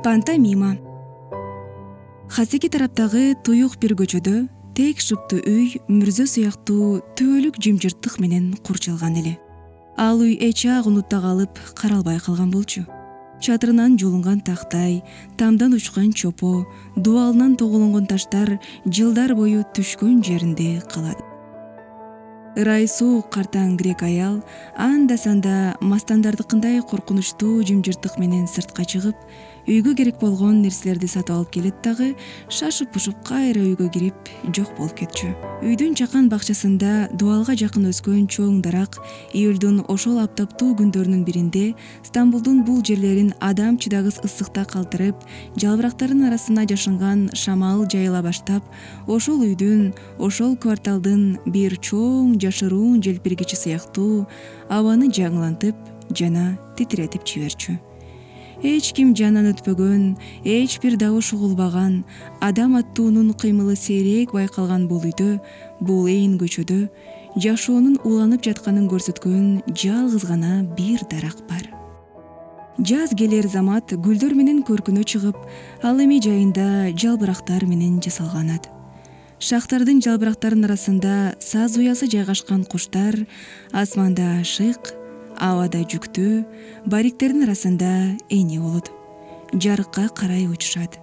Пантомима. Хасеки тараптагы туюк бир көчөдө тек шыптуу үй мүрзө сыяктуу түбөлүк жымжырттык менен курчалган эле. Ал үй эч ак унутта калып каралбай калган болчу. Чатырынан жулунган тактай, тамдан учкан чопо, дубалынан тоголонгон таштар жылдар бою түшкөн жеринде калат. Ырайы суук картаң грек аял анда санда мастандардыкындай коркунучтуу жымжырттык менен сыртка чыгып, үйгө керек болгон нерселерди сатып алып келет дагы шашып пушуп кайра үйгө кирип жок болуп кетчү. Үйдүн жакын бакчасында дубалга жакын өскөн чоң дарак июлдун ошол аптаптуу күндөрүнүн биринде Стамбулдун бул жерлерин адам чыдагыс ысыкта калтырып, жалбырактардын арасына жашынган шамал жайыла баштап, ошол үйдүн, ошол кварталдын бир чоң жашыруун желпиргичи сыяктуу абаны жаңылантып жана титиретип жиберчү. Эч ким жанынан өтпөгөн, эч бир добуш угулбаган, адам аттуунун кыймылы сейрек байкалган бул үйдө, бул ээн көчөдө жашоонун уланып жатканын көрсөткөн жалгыз гана бир дарак бар. Жаз келер замат гүлдөр менен көркүнө чыгып, ал эми жайында жалбырактар менен жасалганат. Шактардын жалбырактарынын арасында саз уясы жайгашкан куштар асманда ашык, абада жүктүү, бариктердин арасында эне болот. Жарыкка карай учушат.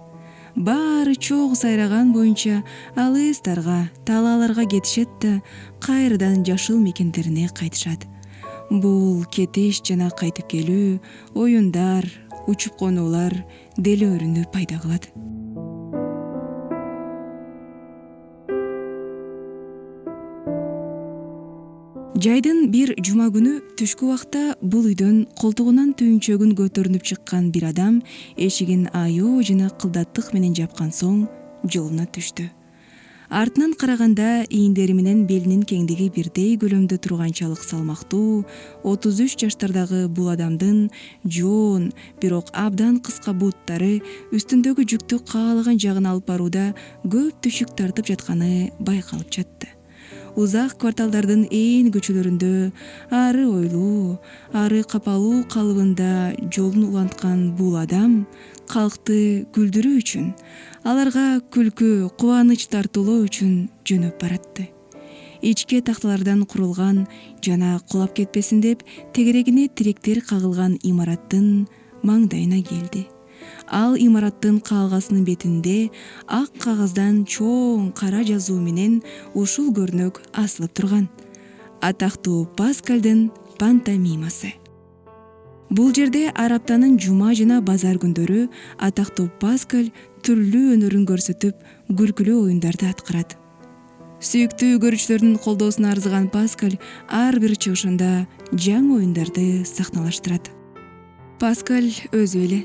Баары чогуу сайраган боюнча алыстарга, талааларга кетишет да кайрадан жашыл мекендерине кайтышат. Бул кетиш жана кайтып келүү, оюндар, учуп конуулар деле пайда кылат. Жайдын бир жума күнү түшкү убакта бул үйдөн колтугунан түйүнчөгүн көтөрүнүп чыккан бир адам эшигин аябай жана кылдаттык менен жапкан соң жолуна түштү. Артынан караганда ийиндери менен белинин кеңдиги бирдей көлөмдө турганчалык салмактуу 33 жаштардагы бул адамдын жоон, бирок абдан кыска бууттары үстүндөгү жүктү каалаган жагына алып барууда көп түшүк тартып жатканы байкалып жатты. Узак кварталдардын ээн көчөлөрүндө ары ойлуу, ары капалуу калыбында жолун уланткан бул адам калкты күлдүрүү үчүн, аларга күлкү, кубаныч тартуулоо үчүн жөнөп баратты. Ичке такталардан курулган жана кулап кетпесин деп тегерегине тиректер кагылган имараттын маңдайына келди. Ал имараттын каалгасынын бетинде ак кагаздан чоң кара жазуу менен ушул көрнөк асылып турган: атактуу Паскалдын пантомимасы. Бул жерде ар аптанын жума жана базар күндөрү атактуу Паскаль түрлүү өнөрүн көрсөтүп, күлкүлүү оюндарды аткарат. Сүйүктүү көрүүчүлөрдүн колдоосуна арзыган Паскаль ар бир чыгышында жаңы оюндарды сахналаштырат. Паскаль өзү эле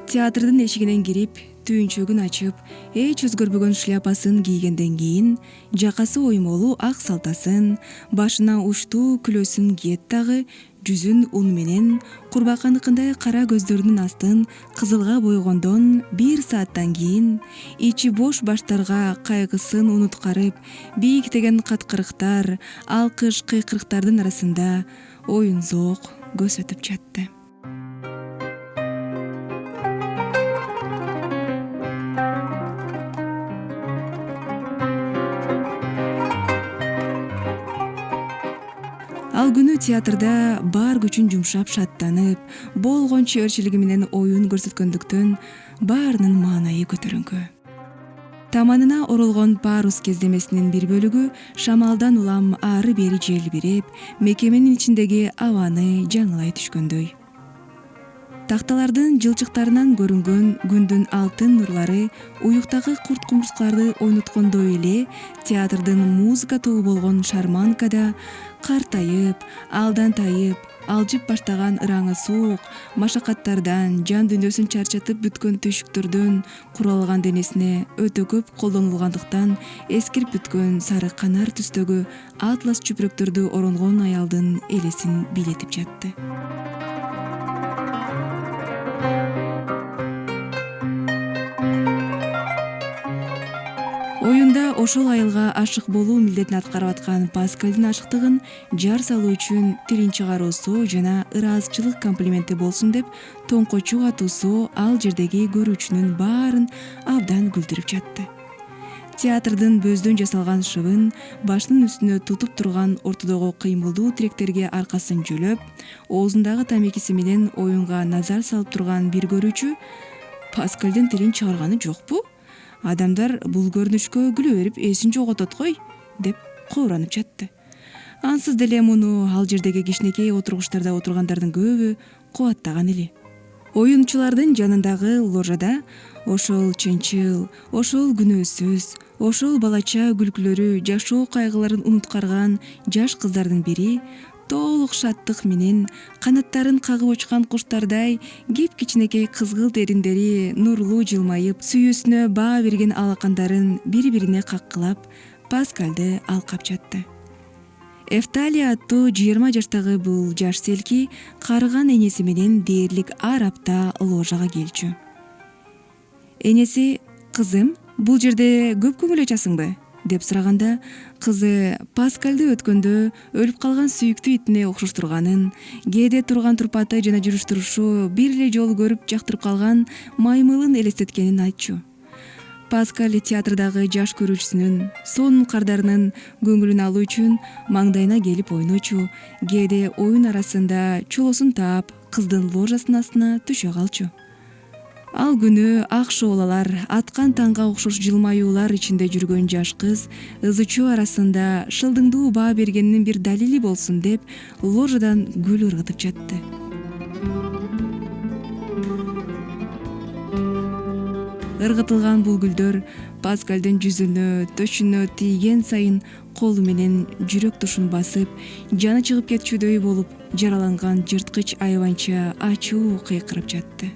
театрдын эшигинен кирип, түйүнчөгүн ачып, эч өзгөрбөгөн шляпасын кийгенден кийин, жакасы оймолуу ак салтасын, башына учтуу күлөсүн кийет дагы, жүзүн ун менен курбаканыкындай кара көздөрүнүн астын кызылга бойгондон 1 сааттан кийин, ичи бош баштарга кайгысын унуткарып, бийиктеген каткырыктар, алкыш кыйкырыктардын арасында оюн зоок көрсөтүп жатты. Ал күнү театрда бар күчүн жумшап шаттанып, болгончо ээрчилиги менен оюн көрсөткөндүктөн баарынын маанайы көтөрүңкү. Таманына оролгон парус кездемесинин бир бөлүгү шамалдан улам ары-бери желбиреп, мекеменин ичиндеги абаны жаңылай түшкөндөй. Такталардын жылчыктарынан көрүнгөн күндүн алтын нурлары уюктагы курт-кумурскаларды ойноткондой эле театрдын музыка тобу болгон шарманкада картайып, алдан тайып, алжып баштаган ыраңы суук, машакаттардан, жан дүйнөсүн чарчатып бүткөн түйшүктөрдөн куралган денесине өтө көп колдонулгандыктан эскирип бүткөн сары канар түстөгү атлас чүпүрөктөрдү оронгон аялдын элесин бийлетип жатты. Оюнда ошол айылга ашык болуу милдетин аткарып аткан Паскалдын ашыктыгын жар салуу үчүн тилин чыгаруусу жана ыраазычылык комплименти болсун деп тоңкочу атуусу ал жердеги көрүүчүнүн баарын абдан күлдүрүп жатты. Театрдын бөздөн жасалган шыбын башынын үстүнө тутуп турган ортодогу кыймылдуу тиректерге аркасын жөлөп, оозундагы тамекиси менен оюнга назар салып турган бир көрүүчү Паскалдын тилин чыгарганы жокпу? Адамдар бул көрүнүшкө күлө берип эсин жоготот го деп кооранып жатты. Ансыз деле муну ал жердеги кичинекей отургучтарда отургандардын көбү кубаттаган эле. Оюнчулардын жанындагы ложада ошол чынчыл, ошол күнөөсүз, ошол балача күлкүлөрү, жашоо кайгыларын унуткарган жаш кыздардын бири толук шаттык менен канаттарын кагып учкан куштардай кичинекей кызгылт эриндери нурлуу жылмайып, сүйүүсүнө баа берген алакандарын бири-бирине каккылап Паскалды алкап жатты. Эфталия аттуу 20 жаштагы бул жаш селки карыган энеси менен дээрлик ар апта ложага келчү. Энеси: "Кызым, бул жерде көп көңүл ачасыңбы?" деп сураганда, кызы Паскалды өткөндө өлүп калган сүйүктүү итине окшоштурганын, кээде турган турпаты жана жүрүш турушу бир эле жолу көрүп жактырып калган маймылын элестеткенин айтчу. Паскаль театрдагы жаш көрүүчүсүнүн, сонун кардарынын көңүлүн алуу үчүн маңдайына келип ойночу, кээде оюн арасында чолосун таап, кыздын ложасынын астына түшө калчу. Ал күнү ак шоолалар, аткан таңга окшош жылмаюулар ичинде жүргөн жаш кыз ызы чуу арасында шылдыңдуу баа бергенинин бир далили болсун деп ложадан гүл ыргытып жатты. Ыргытылган бул гүлдөр Паскалдын жүзүнө, төшүнө тийген сайын колу менен жүрөк тушун басып, жаны чыгып кетчүдөй болуп, жараланган жырткыч айванча ачуу кыйкырып жатты.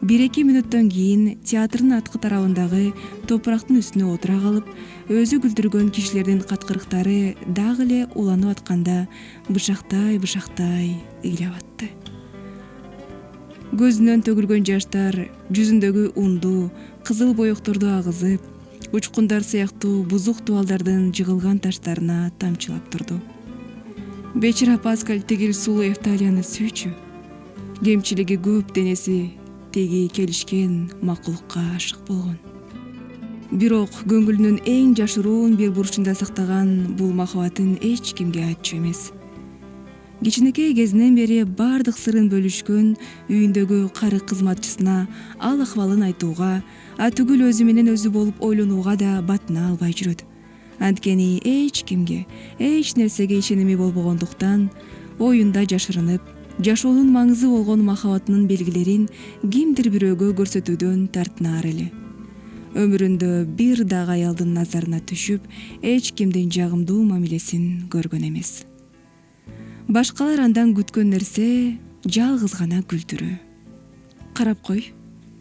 1-2 мүнөттөн кийин театрдын аткы тарабындагы топурактын үстүнө отура калып, өзү күлдүргөн кишилердин каткырыктары дагы эле уланып атканда бышактай ыйлап атты. Көзүнөн төгүлгөн жаштар жүзүндөгү унду, кызыл боекторду агызып, учкундар сыяктуу бузук тубалдардын жыгылган таштарына тамчылап турду. Бечара Паскаль тигил сулуу Эфталияны сүйчү. Кемчилиги көп денеси теги келишкен макулукка ашык болгон. Бирок көңүлүнүн эң жашыруун бир бурчунда сактаган бул махабатын эч кимге айтчу эмес. Кичинекей кезинен бери бардык сырын бөлүшкөн үйүндөгү кары кызматчысына ал акыбалын айтууга, түгүл өзү менен өзү болуп ойлонууга да батына албай жүрөт. Анткени эч кимге, эч нерсеге ишеними болбогондуктан оюнда жашырынып, жашоонун маңызы болгон махабатынын белгилерин кимдир бирөөгө көрсөтүүдөн тартынаар эле. Өмүрүндө бир дагы аялдын назарына түшүп, эч кимдин жагымдуу мамилесин көргөн эмес. Башкалар андан күткөн нерсе жалгыз гана күлдүрүү. Карап кой,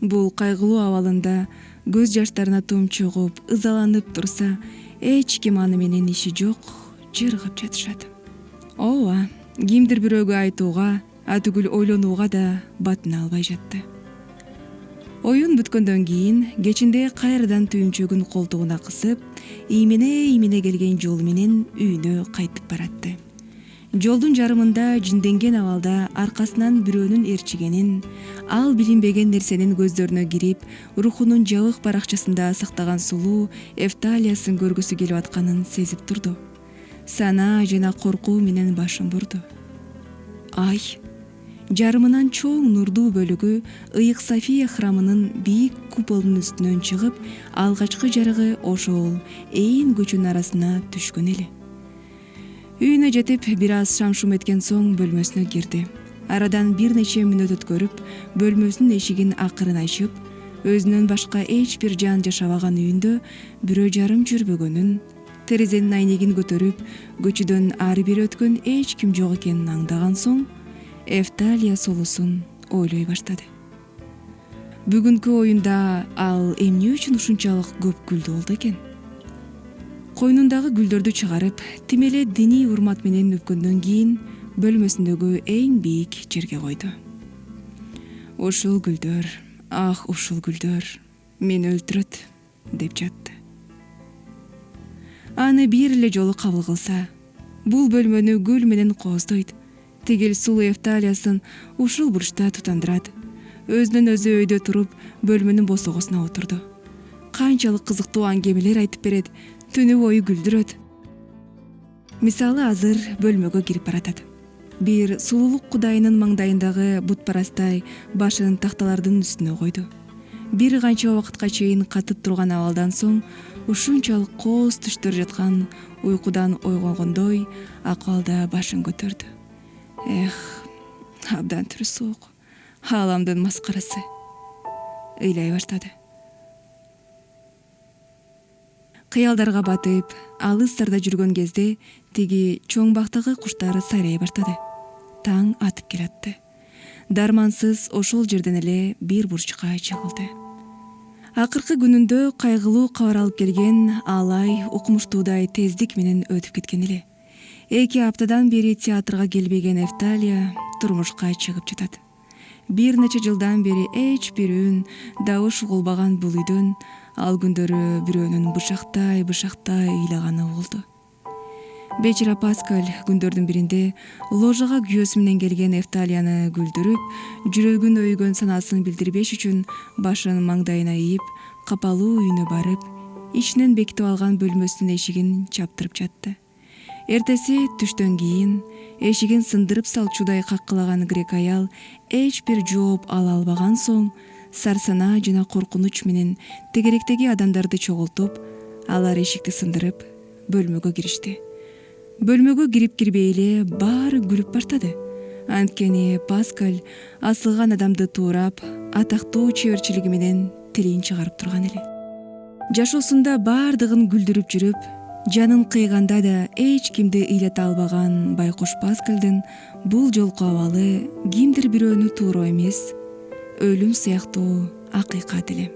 бул кайгылуу абалында көз жаштарына томчугуп, ызаланып турса, эч ким аны менен иши жок, жыргап жатышат. Ооба, кимдир бирөөгө айтууга, түгүл ойлонууга да батына албай жатты. Оюн бүткөндөн кийин кечинде кайрадан түйүнчөгүн колтугуна кысып, иймене келген жолу менен үйүнө кайтып баратты. Жолдун жарымында жинденген абалда аркасынан бирөөнүн ээрчигенин, ал билинбеген нерсенин көздөрүнө кирип, рухунун жабык баракчасында сактаган сулуу Эфталиясын көргүсү келип атканын сезип турду. Санаа жана коркуу менен башын бурду. Ай, жарымынан чоң нурдуу бөлүгү ыйык София храмынын бийик куполунун үстүнөн чыгып, алгачкы жарыгы ошол ээн көчөнүн арасына түшкөн эле. Үйүнө жетип, бир аз шам-шум эткен соң бөлмөсүнө кирди. Арадан бир нече мүнөт өткөрүп, бөлмөсүнүн эшигин акырын ачып, өзүнөн башка эч бир жан жашабаган үйүндө бирөө жарым жүрбөгөнүн, терезенин айнегин көтөрүп, көчөдөн ары бери өткөн эч ким жок экенин аңдаган соң, Эфталия солусун ойлой баштады. Бүгүнкү оюнда ал эмне үчүн ушунчалык көп күлдү болду экен? Койнундагы гүлдөрдү чыгарып, тим эле диний урмат менен өпкөндөн кийин бөлмөсүндөгү эң бийик жерге койду. Ушул гүлдөр, ушул гүлдөр мени өлтүрөт деп жатты. аны бир эле жолу кабыл кылса. Бул бөлмөнү гүл менен кооздойт. Тигил сулуу Эвталиясын ушул бурчта тутандырат. Өзүнөн өзү өйдө туруп, бөлмөнүн босогосуна отурду. Канчалык кызыктуу аңгемелер айтып берет, түнү бою күлдүрөт. Мисалы азыр бөлмөгө кирип баратат. Бир сулуулук кудайынын маңдайындагы бутпарастай башын такталардын үстүнө койду. Бир канча убакытка чейин катып турган абалдан соң ушунчалык кооз түштөр жаткан уйкудан ойгонгондой акыбалда башын көтөрдү. Абдан түрү суук, ааламдын маскарасы. Ыйлай баштады. Кыялдарга батып, алыс сарда жүргөн кезде тиги чоң бактагы куштар сайрай баштады. Таң атып келатты. Дармансыз ошол жерден эле бир бурчка чыгылды. Акыркы күнүндө кайгылуу кабар алып келген алай укмуштуудай тездик менен өтүп кеткен эле. 2 аптадан бери театрга келбеген Эвталия турмушка чыгып жатат. Бир нече жылдан бери эч бир үн, добуш угулбаган бул үйдөн ал күндөрү бирөөнүн бышактай ыйлаганы болду. Бечара Паскаль күндөрдүн биринде ложага күйөөсү менен келген Эвталияны күлдүрүп, жүрөгүн өйгөн санасын билдирбеш үчүн башын маңдайына ийип, капалуу үйүнө барып, ичинен бекитип алган бөлмөсүнүн эшигин чаптырып жатты. Эртеси түштөн кийин эшигин сындырып салчудай каккылаган грек аял эч бир жооп ала албаган соң, сарсанаа жана коркунуч менен тегеректеги адамдарды чогултуп, алар эшикти сындырып, бөлмөгө киришти. Бөлмөгө кирип-кирбей эле баары күлүп баштады. Анткени Паскаль асылган адамды туурап, атактуу чеберчилиги менен тилин чыгарып турган эле. Жашоосунда баардыгын күлдүрүп жүрүп, жанын кыйганда да эч кимди ыйлата албаган байкуш Паскальдын бул жолку абалы кимдир бирөөнү тууроо эмес, өлүм сыяктуу акыйкат эле.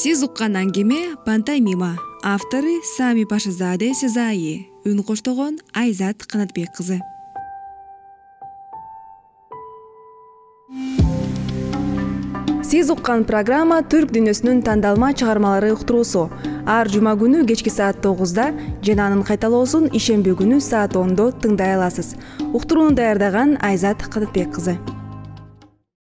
Сиз уккан аңгеме Пантомима. Автору Сами Пашазаде Сезайи. Үн коштогон Айзат Канатбек кызы. Сиз уккан программа түрк дүйнөсүнүн тандалма чыгармалары уктуруусу. Ар жума күнү кечки саат 9-да жана анын кайталоосун ишемби күнү саат 10-до тыңдай аласыз. Уктурууну даярдаган Айзат Канатбек кызы.